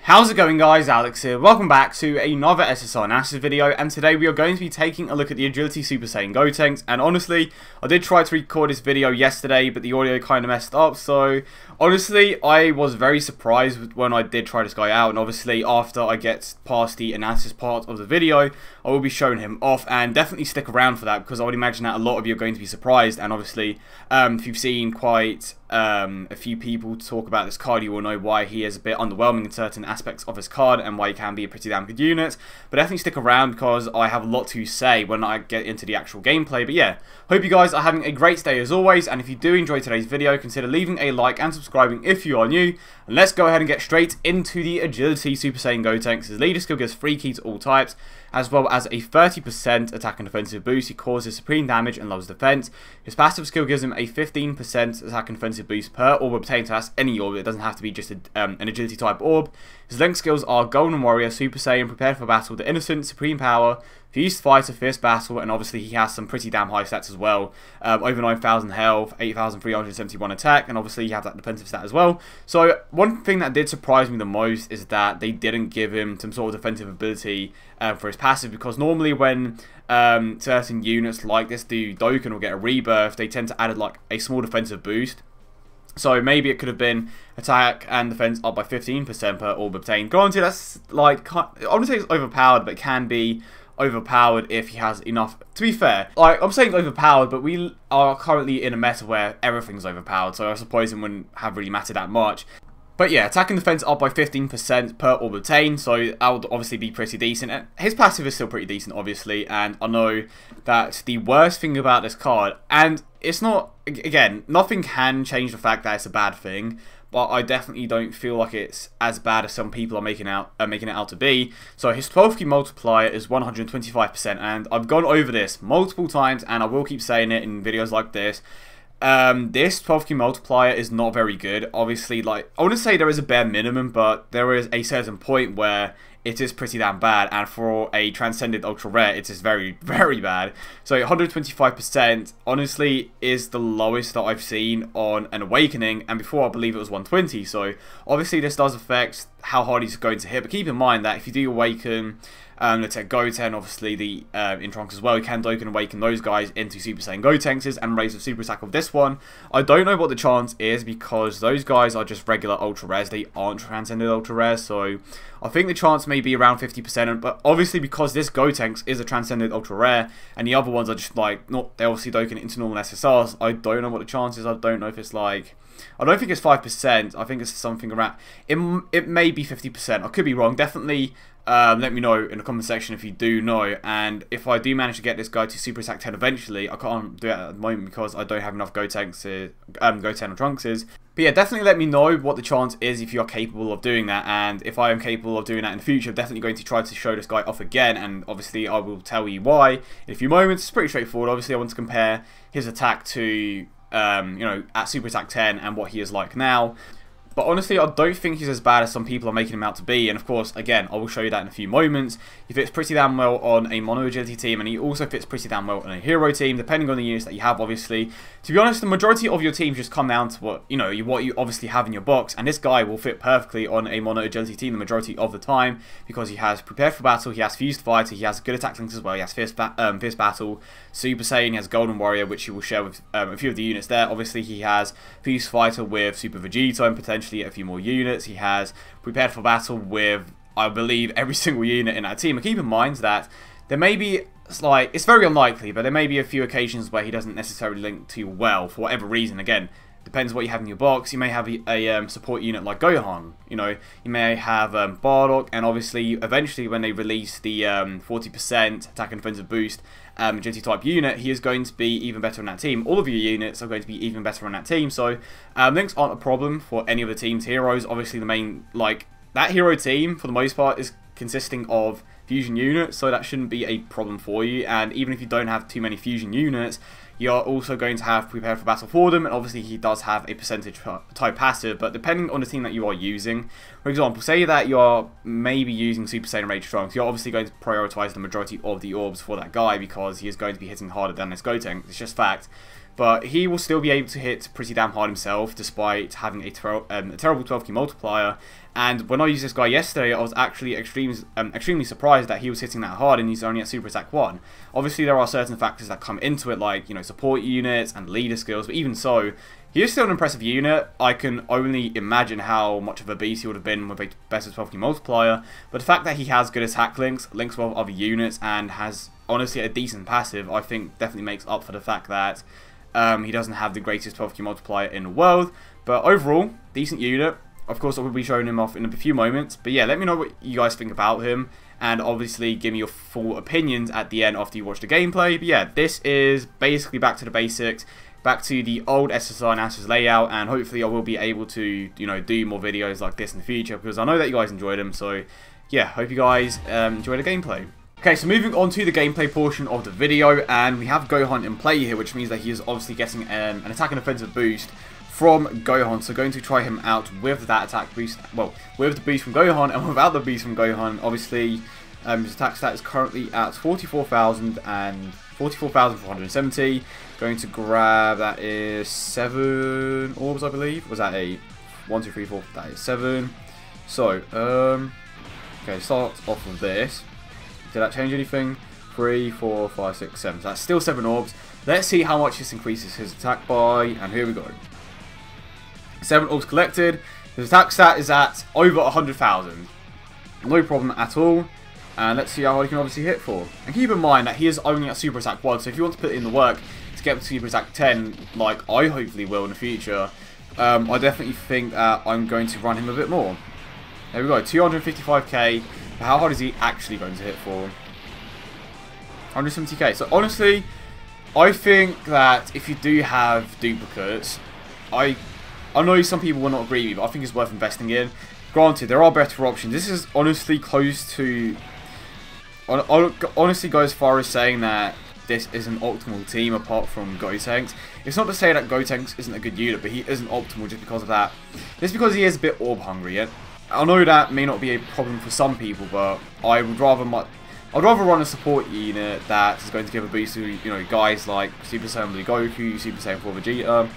How's it going, guys? Alex here. Welcome back to another SSR analysis video, and today we are going to be taking a look at the Agility Super Saiyan Gotenks. And honestly, I did try to record this video yesterday, but the audio kind of messed up, so honestly, I was very surprised when I did try this guy out. And obviously, after I get past the analysis part of the video, I will be showing him off, and definitely stick around for that, because I would imagine that a lot of you are going to be surprised. And obviously, if you've seen quite a few people talk about this card, you will know why he is a bit underwhelming in certain aspects of his card and why he can be a pretty damn good unit. But definitely stick around, because I have a lot to say when I get into the actual gameplay. But yeah, hope you guys are having a great day as always, and if you do enjoy today's video, consider leaving a like and subscribing if you are new. And let's go ahead and get straight into the Agility Super Saiyan Gotenks. His leader skill gives 3 keys to all types, as well as a 30% attack and defensive boost. He causes supreme damage and lowers defense. His passive skill gives him a 15% attack and defensive boost per orb obtained, so that's any orb. It doesn't have to be just an agility type orb. His link skills are Golden Warrior, Super Saiyan, Prepared for Battle, The Innocent, Supreme Power, Fused Fighter, Fierce Battle, and obviously he has some pretty damn high stats as well. Over 9,000 health, 8,371 attack, and obviously you have that defensive stat as well. So one thing that did surprise me the most is that they didn't give him some sort of defensive ability for his passive, because normally when certain units like this do Dokkan or get a rebirth, they tend to add like a small defensive boost. So maybe it could have been attack and defense up by 15% per orb obtained. Granted, that's like, I wouldn't say it's overpowered, but it can be overpowered if he has enough. To be fair, like, I'm saying overpowered, but we are currently in a meta where everything's overpowered, so I suppose it wouldn't have really mattered that much. But yeah, attack and defense up by 15% per orb obtained, so that would obviously be pretty decent. And his passive is still pretty decent, obviously, and I know that the worst thing about this card, and it's not, again, nothing can change the fact that it's a bad thing, but I definitely don't feel like it's as bad as some people are making it out to be. So his 12 key multiplier is 125%, and I've gone over this multiple times, and I will keep saying it in videos like this. This 12 key multiplier is not very good. Obviously, like, I wouldn't say there is a bare minimum, but there is a certain point where it is pretty damn bad, and for a Transcended Ultra Rare, it is very, very bad. So 125% honestly is the lowest that I've seen on an Awakening, and before I believe it was 120, so obviously this does affect how hard he's going to hit, but keep in mind that if you do Awaken, let's say Goten, obviously the in Trunks as well, you can Dokkan Awaken those guys into Super Saiyan Gotenks and raise the super attack of this one. I don't know what the chance is, because those guys are just regular Ultra Rares, they aren't Transcended Ultra Rares, so I think the chance may be around 50%, but obviously because this Gotenks is a Transcended Ultra Rare, and the other ones are just like, they're obviously Dokkan into normal SSRs, I don't know what the chance is. I don't know if it's like, I don't think it's 5%, I think it's something around, it may be 50%, I could be wrong. Definitely let me know in the comment section if you do know, and if I do manage to get this guy to Super Attack 10 eventually, I can't do it at the moment because I don't have enough Gotenks, Goten or Trunkses. But yeah, definitely let me know what the chance is if you are capable of doing that, and if I am capable of doing that in the future, I'm definitely going to try to show this guy off again, and obviously I will tell you why in a few moments. It's pretty straightforward. Obviously I want to compare his attack to, you know, at Super Attack 10 and what he is like now. But honestly, I don't think he's as bad as some people are making him out to be. And of course, again, I will show you that in a few moments. He fits pretty damn well on a Mono Agility team, and he also fits pretty damn well on a Hero team, depending on the units that you have, obviously. To be honest, the majority of your teams just come down to what you obviously have in your box. And this guy will fit perfectly on a Mono Agility team the majority of the time, because he has Prepared for Battle, he has Fused Fighter, he has good attack links as well, he has Fierce Battle, Super Saiyan, he has Golden Warrior, which he will share with a few of the units there. Obviously, he has Fused Fighter with Super Vegeta and potentially a few more units. He has Prepared for Battle with, I believe, every single unit in that team. And keep in mind that there may be, like, it's very unlikely, but there may be a few occasions where he doesn't necessarily link to you well for whatever reason. Again, depends what you have in your box. You may have a support unit like Gohan, you know, you may have Bardock, and obviously eventually when they release the 40% attack and defensive boost agility type unit, he is going to be even better on that team. All of your units are going to be even better on that team, so links aren't a problem for any of the team's heroes. Obviously the main, like, that hero team for the most part is consisting of fusion units, so that shouldn't be a problem for you. And even if you don't have too many fusion units, you're also going to have Prepared for Battle for them, and obviously he does have a percentage type passive, but depending on the team that you are using, for example, say that you're maybe using Super Saiyan Rage Trunks, you're obviously going to prioritize the majority of the orbs for that guy, because he is going to be hitting harder than this Gotenks. It's just fact. but he will still be able to hit pretty damn hard himself, despite having a terrible 12 key multiplier. And when I used this guy yesterday, I was actually extremely surprised that he was hitting that hard, and he's only at Super Attack 1. Obviously, there are certain factors that come into it, like, you know, support units and leader skills, but even so, he is still an impressive unit. I can only imagine how much of a beast he would have been with a better 12 key multiplier, but the fact that he has good attack links well with other units, and has, honestly, a decent passive, I think definitely makes up for the fact that he doesn't have the greatest 12 key multiplier in the world. But overall, decent unit. Of course, I will be showing him off in a few moments. But yeah, let me know what you guys think about him. And obviously, give me your full opinions at the end after you watch the gameplay. But yeah, this is basically back to the basics. Back to the old SSR analysis layout. And hopefully, I will be able to, you know, do more videos like this in the future. Because I know that you guys enjoyed them. So yeah, hope you guys enjoy the gameplay. Okay, so moving on to the gameplay portion of the video. And we have Gohan in play here, which means that he is obviously getting an attack and offensive boost from Gohan, so going to try him out with that attack boost, well, with the boost from Gohan and without the boost from Gohan. Obviously, his attack stat is currently at 44,000 and 44,470. Going to grab, that is 7 orbs, I believe. Was that a 1, 2, 3, 4? That is 7. So, okay, start off with this. Did that change anything? 3, 4, 5, 6, 7. So that's still 7 orbs. Let's see how much this increases his attack by, and here we go. 7 orbs collected. His attack stat is at over 100,000. No problem at all. And let's see how hard he can obviously hit for. And keep in mind that he is only at Super Attack 1, so if you want to put in the work to get to Super Attack 10, like I hopefully will in the future, I definitely think that I'm going to run him a bit more. There we go, 255k. How hard is he actually going to hit for? 170k. So honestly, I think that if you do have duplicates, I know some people will not agree with me, but I think it's worth investing in. Granted, there are better options. This is honestly close to... I honestly go as far as saying that this is an optimal team apart from Gotenks. It's not to say that Gotenks isn't a good unit, but he isn't optimal just because of that. Just because he is a bit orb hungry. Yeah? I know that may not be a problem for some people, but I would rather run a support unit that is going to give a boost to, you know, guys like Super Saiyan Blue Goku, Super Saiyan 4 Vegeta.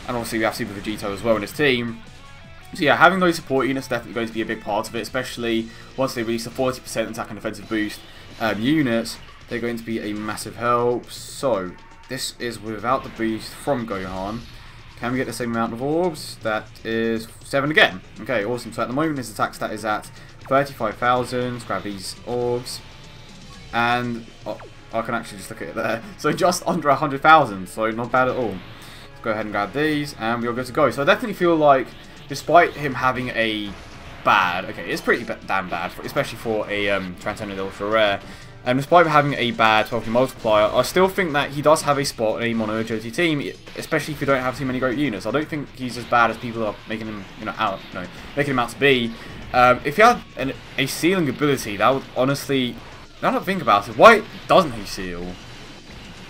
And obviously we have Super Vegito as well in this team. So yeah, having those support units is definitely going to be a big part of it, especially once they release the 40% attack and defensive boost units. They're going to be a massive help. So, this is without the boost from Gohan. Can we get the same amount of orbs? That is 7 again. Okay, awesome. So at the moment his attack stat is at 35,000. Let's grab these orbs. And oh, I can actually just look at it there. So just under 100,000. So not bad at all. Go ahead and grab these, and we're good to go. So I definitely feel like, despite him having a bad, okay, it's pretty damn bad, especially for a Transcendent Ultra Rare, and despite having a bad 12 key multiplier, I still think that he does have a spot in a Mono AGL Team, especially if you don't have too many great units. I don't think he's as bad as people are making him, making him out to be. If he had a sealing ability, that would honestly, now that I think about it, why doesn't he seal?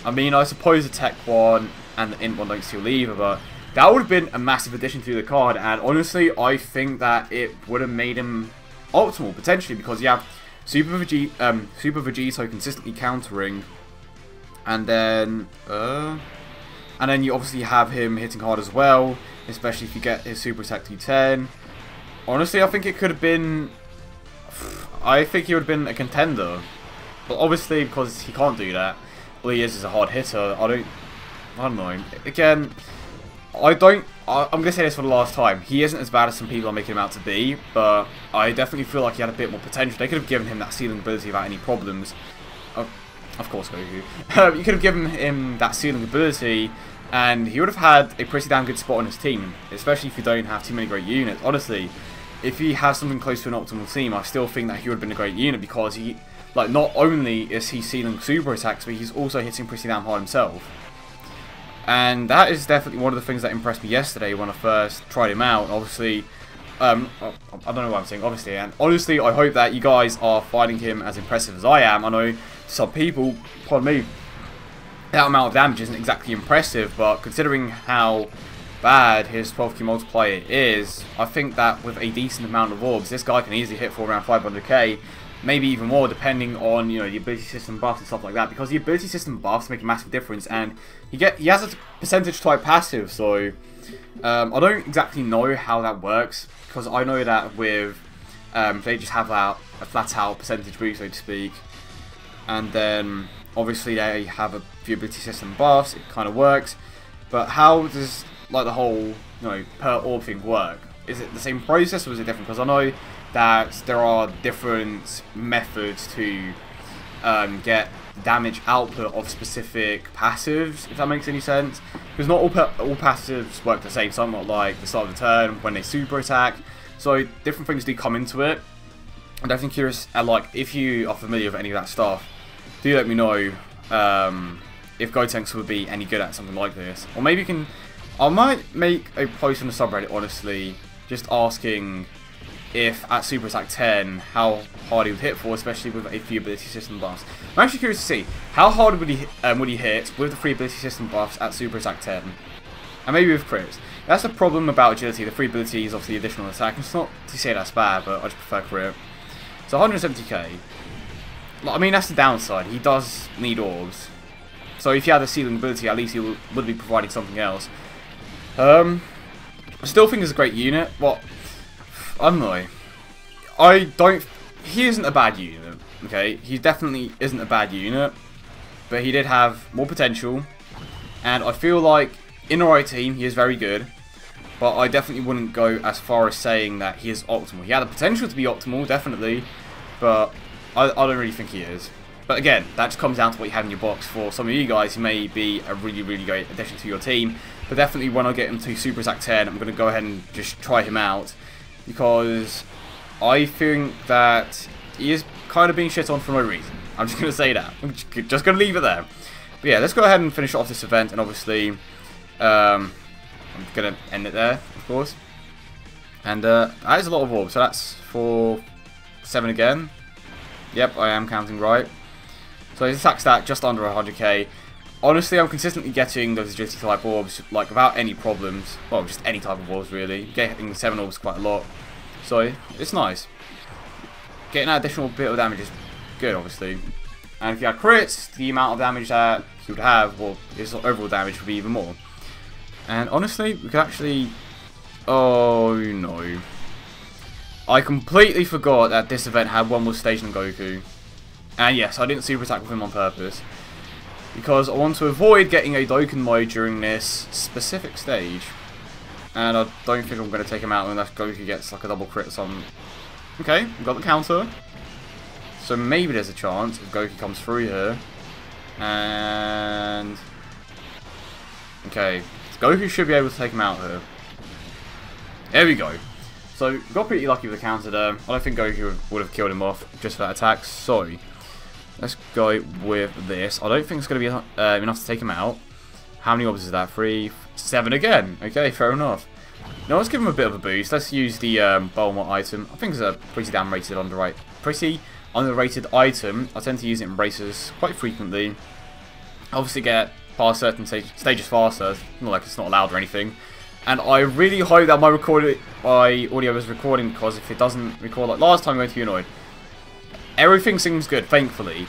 I mean, I suppose the Tech one and the Int one don't seal either, but that would have been a massive addition to the card, and honestly, I think that it would have made him optimal, potentially, because you have Super Vegito consistently countering, and then you obviously have him hitting hard as well, especially if you get his Super Attack to 10. Honestly, I think it could have been, I think he would have been a contender, but obviously, because he can't do that, all he is a hard hitter. I don't know. Again, I'm going to say this for the last time. He isn't as bad as some people are making him out to be, but I definitely feel like he had a bit more potential. They could have given him that sealing ability without any problems. Of course, Goku. You could have given him that sealing ability, and he would have had a pretty damn good spot on his team, especially if you don't have too many great units. Honestly, if he has something close to an optimal team, I still think that he would have been a great unit, because he, like, not only is he sealing super attacks, but he's also hitting pretty damn hard himself. And that is definitely one of the things that impressed me yesterday when I first tried him out. Obviously, I don't know what I'm saying, obviously, and honestly, I hope that you guys are finding him as impressive as I am. I know some people, pardon me, that amount of damage isn't exactly impressive, but considering how bad his 12 key multiplier is, I think that with a decent amount of orbs, this guy can easily hit for around 500k. maybe even more depending on, you know, the ability system buffs and stuff like that, because the ability system buffs make a massive difference, and he has a percentage type passive, so I don't exactly know how that works, because I know that with they just have a flat out percentage boost, so to speak, and then obviously they have a few ability system buffs, it kind of works, but how does like the whole, you know, per orb thing work? Is it the same process or is it different? Because I know that there are different methods to get damage output of specific passives, if that makes any sense. Because not all passives work the same. Some are like the start of the turn, when they super attack. So different things do come into it. I'm definitely curious, like, if you are familiar with any of that stuff, do let me know if Gotenks would be any good at something like this. Or maybe you can... I might make a post on the subreddit, honestly, just asking if at Super Attack 10, how hard he would hit for, especially with a few ability system buffs. I'm actually curious to see, how hard would he hit with the 3 ability system buffs at Super Attack 10? And maybe with crits. That's the problem about agility, the 3 abilities of the additional attack. It's not to say that's bad, but I just prefer crit. So 170k. I mean, that's the downside. He does need orbs. So if he had a ceiling ability, at least he would be providing something else. I still think it's a great unit. What? I don't know. He isn't a bad unit, okay? He definitely isn't a bad unit. But he did have more potential. And I feel like, in the right team, he is very good. But I definitely wouldn't go as far as saying that he is optimal. He had the potential to be optimal, definitely. But I don't really think he is. But again, that just comes down to what you have in your box. For some of you guys, he may be a really, really great addition to your team. But definitely when I get him to Super Attack 10, I'm going to go ahead and just try him out. Because I think that he is kind of being shit on for no reason. I'm just going to say that. I'm just going to leave it there. But yeah, let's go ahead and finish off this event. And obviously, I'm going to end it there, of course. And that is a lot of orbs. So that's for 7 again. Yep, I am counting right. So his attack stat just under 100k. Honestly, I'm consistently getting those agility type orbs, like, without any problems. Well, just any type of orbs, really. Getting 7 orbs quite a lot. So, it's nice. Getting that additional bit of damage is good, obviously. And if you had crits, the amount of damage that he would have, well, his overall damage would be even more. And honestly, we could actually... Oh, no. I completely forgot that this event had one more stage on Goku. And yes, I didn't super attack with him on purpose. Because I want to avoid getting a Dokkan mode during this specific stage. And I don't think I'm going to take him out unless Goku gets like a double crit or something. Okay, we've got the counter. So maybe there's a chance if Goku comes through here. And... okay, Goku should be able to take him out here. There we go. So, we got pretty lucky with the counter there. I don't think Goku would have killed him off just for that attack. So, let's go with this. I don't think it's going to be enough to take him out. How many orbs is that? 3, 7 again. Okay, fair enough. Now let's give him a bit of a boost. Let's use the Bulma item. I think it's a pretty underrated item. I tend to use it in races quite frequently. Obviously get past certain stages faster. Not like it's not allowed or anything. And I really hope that my audio is recording, because if it doesn't record like last time, I'm going to be annoyed. Everything seems good, thankfully.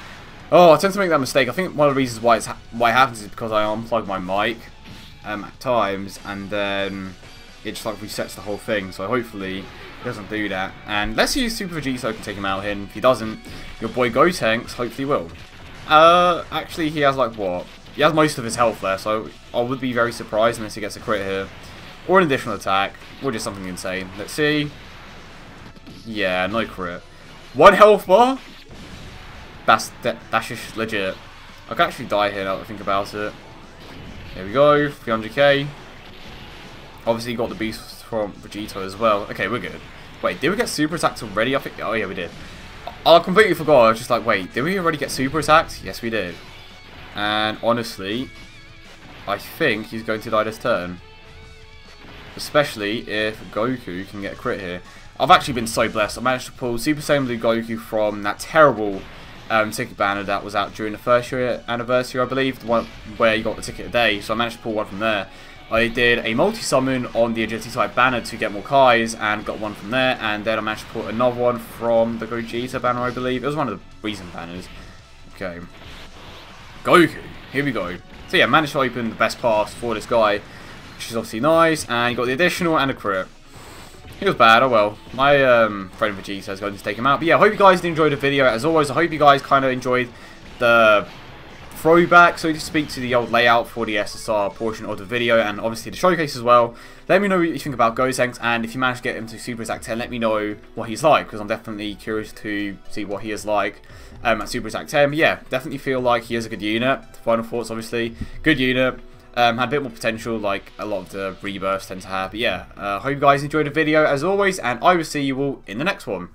Oh, I tend to make that mistake. I think one of the reasons why it happens is because I unplug my mic at times, and then it just like resets the whole thing. So hopefully it doesn't do that. And let's use Super Vegeta so I can take him out here. And if he doesn't, your boy Gotenks hopefully will. Actually, he has like what? He has most of his health there, so I would be very surprised unless he gets a crit here. Or an additional attack, or just something insane. Let's see. Yeah, no crit. 1 health bar? That's just legit. I could actually die here now that I think about it. There we go, 300k. Obviously got the boost from Vegeta as well. Okay, we're good. Wait, did we get super attacked already? I think, oh yeah, we did. I completely forgot. I was just like, wait, did we already get super attacked? Yes, we did. And honestly, I think he's going to die this turn. Especially if Goku can get a crit here. I've actually been so blessed. I managed to pull Super Saiyan Blue Goku from that terrible ticket banner that was out during the first year anniversary, I believe. The one where you got the ticket a day. So I managed to pull one from there. I did a multi-summon on the agility type banner to get more Kais and got one from there, and then I managed to put another one from the Gogeta banner, I believe. It was one of the recent banners. Okay. Goku. Here we go. So yeah, managed to open the best pass for this guy, which is obviously nice, and you got the additional and a crit. He was bad, oh well. My friend Vegeta is going to take him out. But yeah, I hope you guys did enjoy the video. As always, I hope you guys kind of enjoyed the throwback, so to speak, to the old layout for the SSR portion of the video, and obviously the showcase as well. Let me know what you think about Gotenks, and if you manage to get him to Super Attack 10, let me know what he's like, because I'm definitely curious to see what he is like at Super Attack 10. But yeah, definitely feel like he is a good unit. Final thoughts, obviously, good unit. Had a bit more potential, like a lot of the rebirths tend to have. But yeah, hope you guys enjoyed the video as always, and I will see you all in the next one.